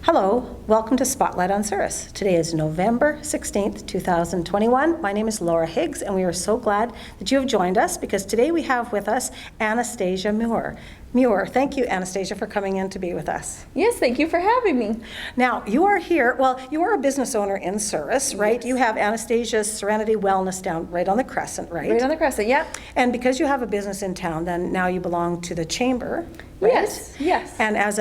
Hello, welcome to Spotlight on Souris. Today is November 16th, 2021. My name is Laura Higgs, and we are so glad that you have joined us because today we have with us Anastasia Muir. Thank you, Anastasia, for coming in to be with us. Yes, thank you for having me. Now, you are here, you are a business owner in Souris, right? Yes. You have Anastasia's Serenity Wellness down right on the Crescent, right? Right on the Crescent, yeah. And because you have a business in town, then now you belong to the Chamber, right? Yes. And as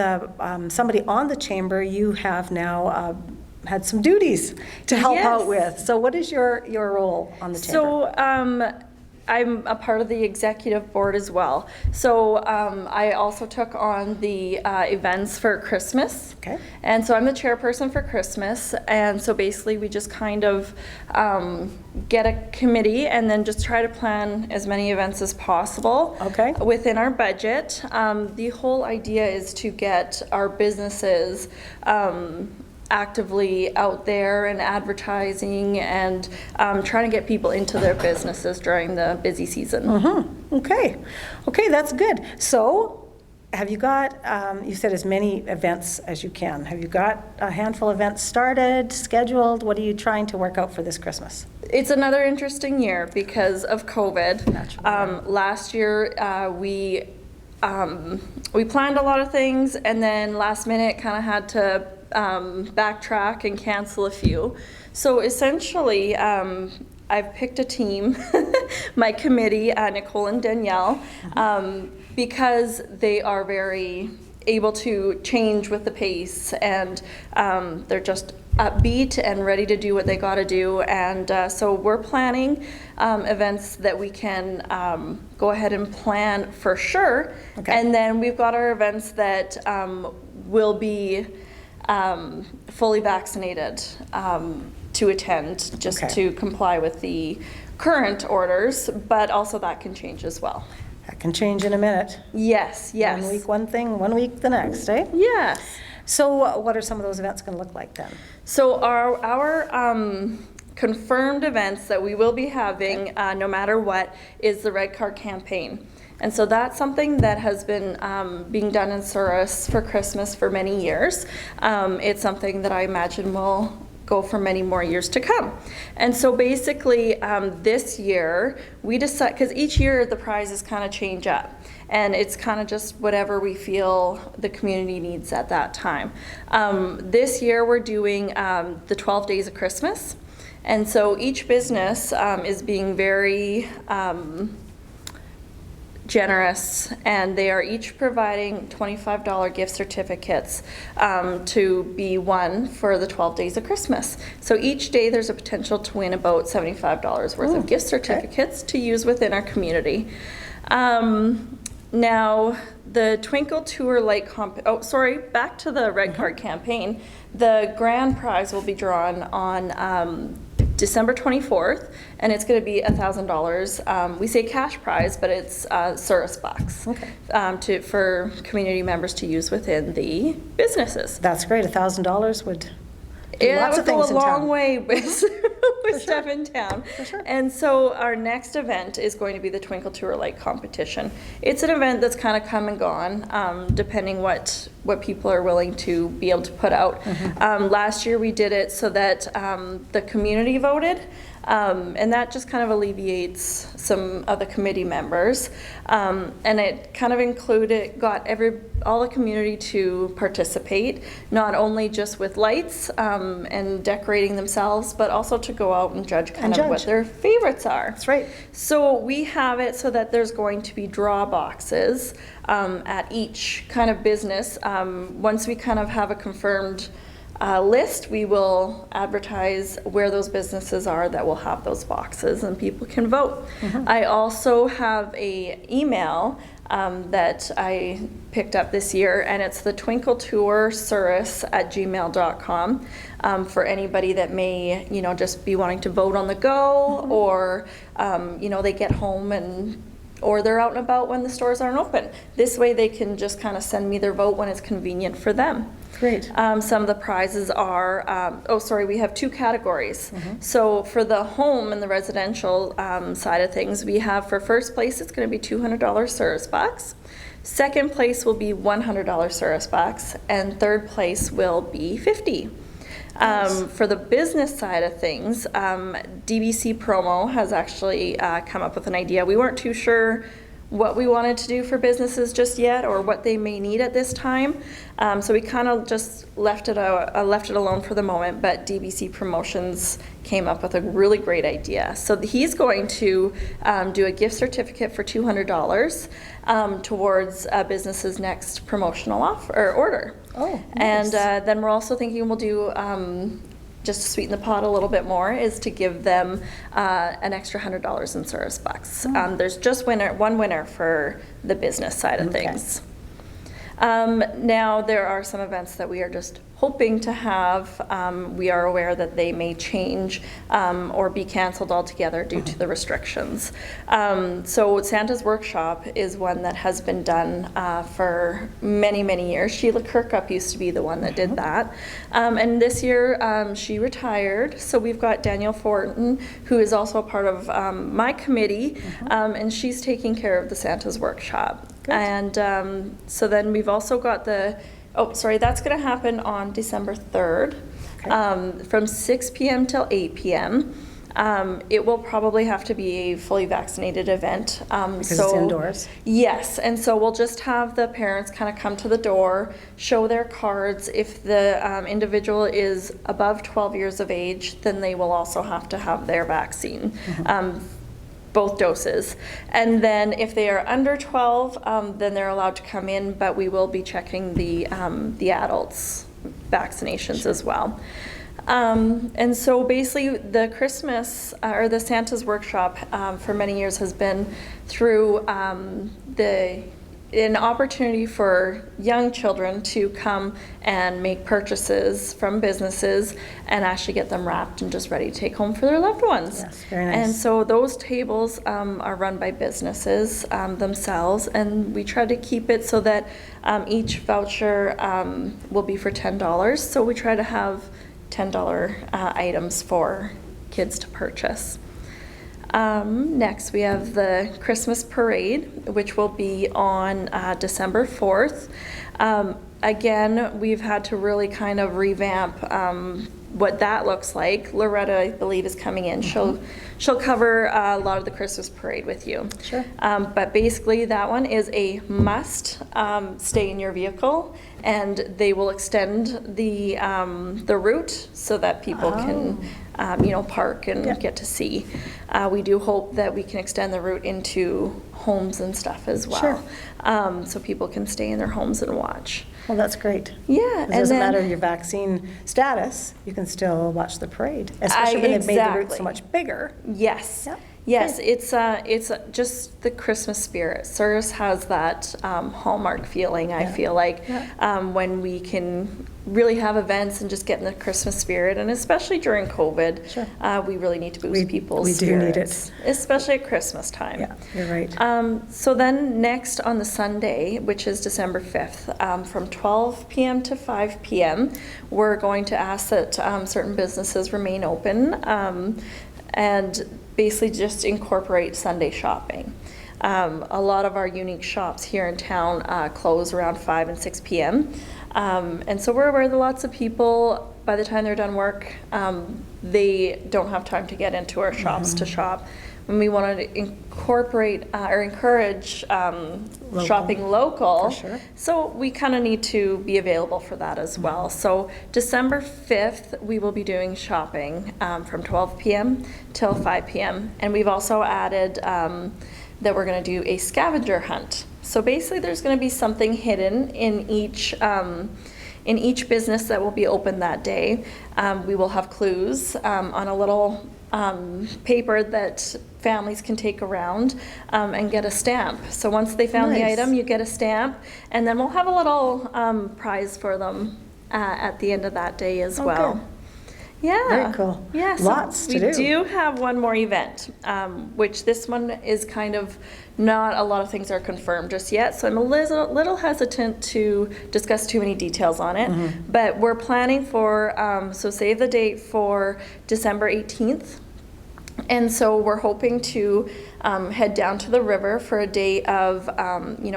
somebody on the Chamber, you have now had some duties to help out with. So what is your role on the Chamber? So I'm a part of the executive board as well. So I also took on the events for Christmas. Okay. And so I'm the chairperson for Christmas. And so basically we just kind of get a committee and then just try to plan as many events as possible within our budget. The whole idea is to get our businesses actively out there and advertising and trying to get people into their businesses during the busy season. Mm-hmm. Okay, that's good. So have you got, you said as many events as you can. Have you got a handful of events started, scheduled? What are you trying to work out for this Christmas? It's another interesting year because of COVID. Naturally. Last year we planned a lot of things and then last minute kind of had to backtrack and cancel a few. So essentially, I've picked a team, my committee, Nicole and Danielle, because they are very able to change with the pace and they're just upbeat and ready to do what they got to do. And so we're planning events that we can go ahead and plan for sure. Okay. And then we've got our events that will be fully vaccinated to attend just to comply with the current orders, but also that can change as well. That can change in a minute. Yes. 1 week one thing, 1 week the next, eh? Yes. So what are some of those events going to look like then? So our confirmed events that we will be having no matter what is the Red Card campaign. And so that's something that has been being done in Souris for Christmas for many years. It's something that I imagine will go for many more years to come. And so basically this year we decide, because each year the prizes kind of change up and it's kind of just whatever we feel the community needs at that time. This year we're doing the 12 days of Christmas. And so each business is being very generous, and they are each providing $25 gift certificates to be won for the 12 days of Christmas. So each day there's a potential to win about $75 worth of gift certificates to use within our community. Now the Twinkle Tour Light back to the Red Card campaign. The grand prize will be drawn on December 24th, and it's going to be $1,000. We say cash prize, but it's Souris bucks for community members to use within the businesses. That's great. $1,000 would do lots of things in town. That would go a long way with stuff in town. For sure. And so our next event is going to be the Twinkle Tour Light competition. It's an event that's kind of come and gone, depending what people are willing to be able to put out. Last year we did it so that the community voted. And that just kind of alleviates some of the committee members. And it kind of got all the community to participate, not only just with lights and decorating themselves, but also to go out and judge what their favorites are. That's right. So we have it so that there's going to be draw boxes at each kind of business. Once we kind of have a confirmed list, we will advertise where those businesses are that will have those boxes and people can vote. I also have a email that I picked up this year, and it's the twinkletoursouris@gmail.com for anybody that may just be wanting to vote on the go, or they get home or they're out and about when the stores aren't open. This way they can just kind of send me their vote when it's convenient for them. Great. Some of the prizes are, we have 2 categories. So for the home and the residential side of things, we have for first place, it's going to be $200 Service Bucks. Second place will be $100 Service Bucks, and third place will be $50. For the business side of things, DBC Promo has actually come up with an idea. We weren't too sure what we wanted to do for businesses just yet, or what they may need at this time. So we kind of just left it alone for the moment, but DBC Promotions came up with a really great idea. So he's going to do a gift certificate for $200 towards a business's next promotional offer or order. Oh, and nice. then we're also thinking we'll do, just to sweeten the pot a little bit more, is to give them an extra $100 in Service Bucks. There's just one winner for the business side of things. Now, there are some events that we are just hoping to have. We are aware that they may change or be canceled altogether due to the restrictions. So Santa's Workshop is one that has been done for many, many years. Sheila Kirkup used to be the one that did that. And this year she retired. So we've got Danielle Fortin, who is also a part of my committee, and she's taking care of the Santa's Workshop. Good. And so then we've also got that's going to happen on December 3rd, from 6 p.m. till 8 p.m. It will probably have to be a fully vaccinated event. Because it's indoors. Yes, and so we'll just have the parents kind of come to the door, show their cards. If the individual is above 12 years of age, then they will also have to have their vaccine. Both doses. And then if they are under 12, then they're allowed to come in, but we will be checking the adults' vaccinations as well. And so basically the Christmas or the Santa's Workshop for many years has been through an opportunity for young children to come and make purchases from businesses and actually get them wrapped and just ready to take home for their loved ones. Yes, very nice. And so those tables are run by businesses themselves, and we try to keep it so that each voucher will be for $10. So we try to have $10 items for kids to purchase. Next, we have the Christmas Parade, which will be on December 4th. Again, we've had to really kind of revamp what that looks like. Loretta, I believe, is coming in. She'll cover a lot of the Christmas Parade with you. Sure. But basically, that one is a must stay in your vehicle, and they will extend the route so that people can park and get to see. We do hope that we can extend the route into homes and stuff as well. Sure. So people can stay in their homes and watch. Well, that's great. Yeah. It doesn't matter your vaccine status, you can still watch the parade, especially when they've made the route so much bigger. Yes. Yep. Yes, Good. it's just the Christmas spirit. Service has that hallmark feeling, I feel like, when we can really have events and just get in the Christmas spirit, and especially during COVID, Sure. we really need to boost people's we do need spirits, it. especially at Christmas time. Yeah, you're right. So then next on the Sunday, which is December 5th, from 12 p.m. to 5 p.m., we're going to ask that certain businesses remain open and basically just incorporate Sunday shopping. A lot of our unique shops here in town close around 5 and 6 p.m. And so we're aware that lots of people, by the time they're done work, they don't have time to get into our shops to shop. And we want to incorporate or encourage shopping local. For sure. So we kind of need to be available for that as well. So December 5th, we will be doing shopping from 12 p.m. till 5 p.m. And we've also added that we're going to do a scavenger hunt. So basically there's going to be something hidden in each business that will be open that day. We will have clues on a little paper that families can take around and get a stamp. So once they found the item, you get a stamp, and then we'll have a little prize for them at the end of that day as well. Good. Yeah. Very cool. Yeah. So Lots to do. We do have one more event, which this one is kind of not a lot of things are confirmed just yet. So I'm a little hesitant to discuss too many details on it. Mm-hmm. But we're planning for, so save the date for December 18th. And so we're hoping to head down to the river for a day of,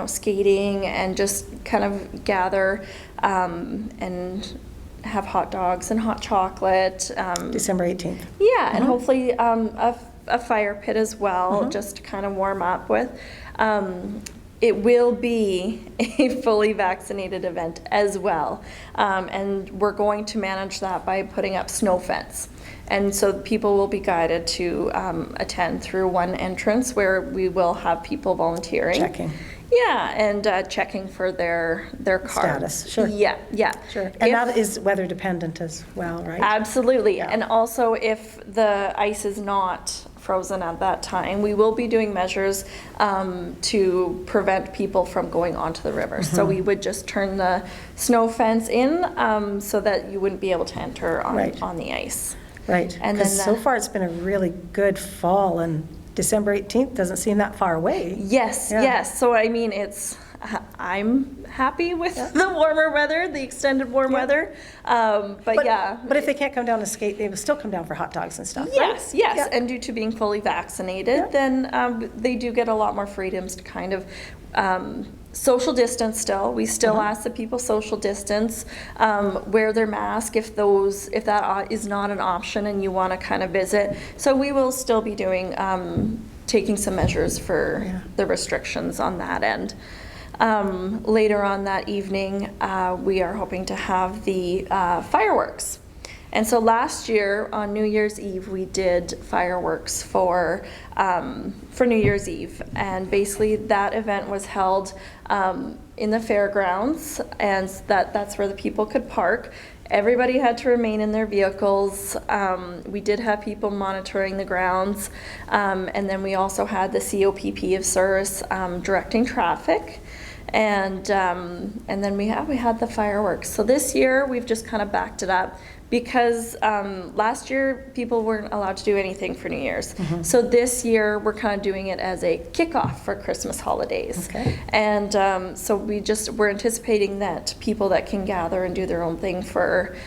skating and just kind of gather and have hot dogs and hot chocolate. December 18th. Yeah, and hopefully a fire pit as well, just to kind of warm up with. It will be a fully vaccinated event as well. And we're going to manage that by putting up snow fence. And so people will be guided to attend through one entrance where we will have people volunteering. Checking. Yeah, and checking for their cards. Status, sure. Yeah. Sure. And that is weather dependent as well, right? Absolutely. Yeah. And also if the ice is not frozen at that time, we will be doing measures to prevent people from going onto the river. So we would just turn the snow fence in so that you wouldn't be able to enter on the ice. Right. And Because then so far it's been a really good fall, and December 18th doesn't seem that far away. Yes, Yeah. yes. So I mean, I'm happy with the warmer weather, the extended warm weather. But yeah. But if they can't come down to skate, they will still come down for hot dogs and stuff, right? Yes. Yeah. And due to being fully vaccinated, then they do get a lot more freedoms to kind of social distance still. We still ask that people social distance, wear their mask if that is not an option and you want to kind of visit. So we will still be doing, taking some measures for the restrictions on that end. Later on that evening, we are hoping to have the fireworks. And so last year on New Year's Eve, we did fireworks for New Year's Eve. And basically that event was held in the fairgrounds, and that's where the people could park. Everybody had to remain in their vehicles. We did have people monitoring the grounds. And then we also had the COPP of Souris directing traffic. And then we had the fireworks. So this year we've just kind of backed it up because last year people weren't allowed to do anything for New Year's. So this year we're kind of doing it as a kickoff for Christmas holidays. Okay. And so we're anticipating that people that can gather and do their own thing for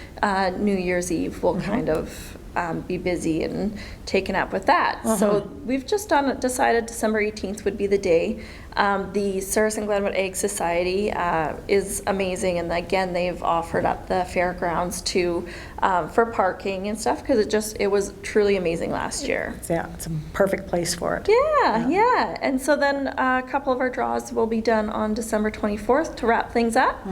New Year's Eve will kind of be busy and taken up with that. So we've just decided December 18th would be the day. The Souris and Glenwood Egg Society is amazing, and again they've offered up the fairgrounds for parking and stuff because it was truly amazing last year. Yeah, it's a perfect place for it. Yeah. And so then a couple of our draws will be done on December 24th to wrap things up,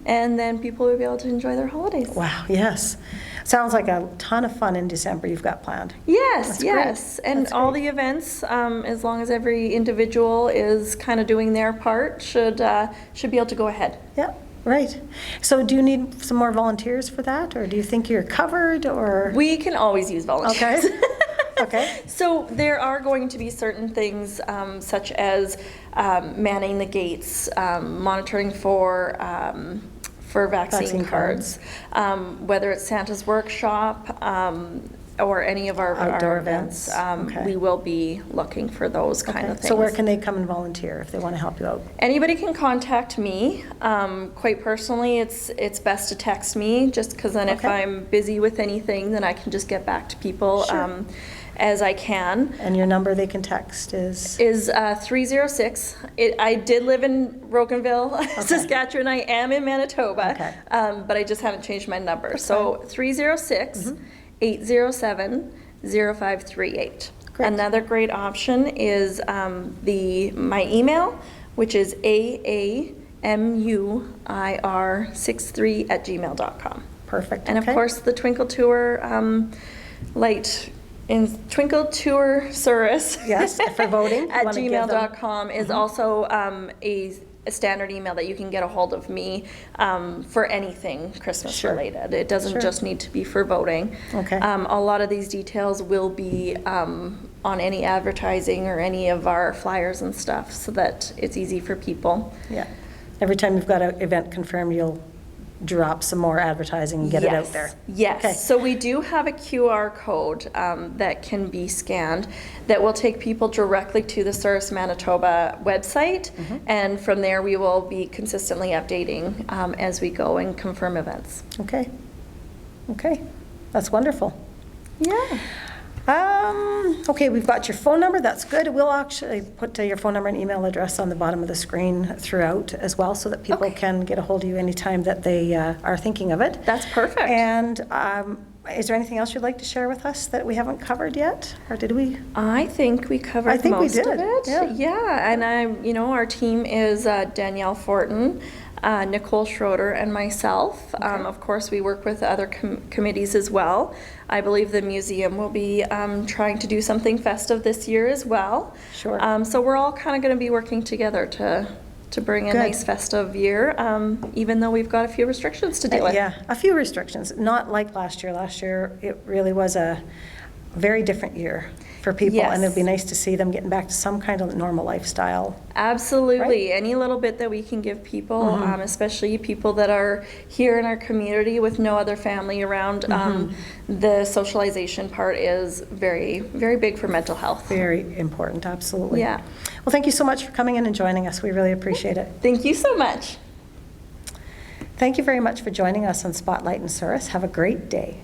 and then people will be able to enjoy their holidays. Wow, yes. Sounds like a ton of fun in December you've got planned. Yes. Great. And That's all great. the events, as long as every individual is kind of doing their part, should be able to go ahead. Yeah, right. So do you need some more volunteers for that, or do you think you're covered, or? We can always use volunteers. Okay. Okay. So there are going to be certain things such as manning the gates, monitoring for vaccine cards, whether it's Santa's workshop or any of our Outdoor events. events. We will be looking for those kind of things. So where can they come and volunteer if they want to help you out? Anybody can contact me. Quite personally, it's best to text me, just because then if Okay. I'm busy with anything, then I can just get back to people as I can. And your number they can text is? 306. I did live in Rocanville, Saskatchewan. I am in Manitoba, Okay. but I just haven't changed my number. So 306 807 0538. Great. Another great option is my email, which is aamuir63@gmail.com. Perfect. And of okay. course, the Twinkle Tour Twinkle Tour Souris. Yes, for voting. at You wanna give them- gmail.com is also a standard email that you can get a hold of me for anything Christmas Sure. related. It doesn't Sure. just need to be for voting. Okay. A lot of these details will be on any advertising or any of our flyers and stuff so that it's easy for people. Yeah. Every time you've got an event confirmed, you'll drop some more advertising and get it out there. Yes. Okay. So we do have a QR code that can be scanned that will take people directly to the Service Manitoba website. And from there, we will be consistently updating as we go and confirm events. Okay. Okay. That's wonderful. Yeah. Okay, we've got your phone number. That's good. We'll actually put your phone number and email address on the bottom of the screen throughout as well, so that people can get a hold of you anytime that they are thinking of it. That's perfect. And is there anything else you'd like to share with us that we haven't covered yet, or did we? I think we covered I think we most of did, it. yeah. And our team is Danielle Fortin, Nicole Schroeder, and myself. Of course, we work with other committees as well. I believe the museum will be trying to do something festive this year as well. Sure. So we're all kind of going to be working together to bring a Good. nice festive year, even though we've got a few restrictions to deal with. Yeah, a few restrictions, not like last year. Last year, it really was a very different year for people, and it'd be Yes. nice to see them getting back to some kind of normal lifestyle. Absolutely. Any little bit that we can give people, especially people that are here in our community with no other family around, the socialization part is very, very big for mental health. Very important, absolutely. Yeah. Well, thank you so much for coming in and joining us. We really appreciate it. Thank you so much. Thank you very much for joining us on Spotlight in Souris. Have a great day.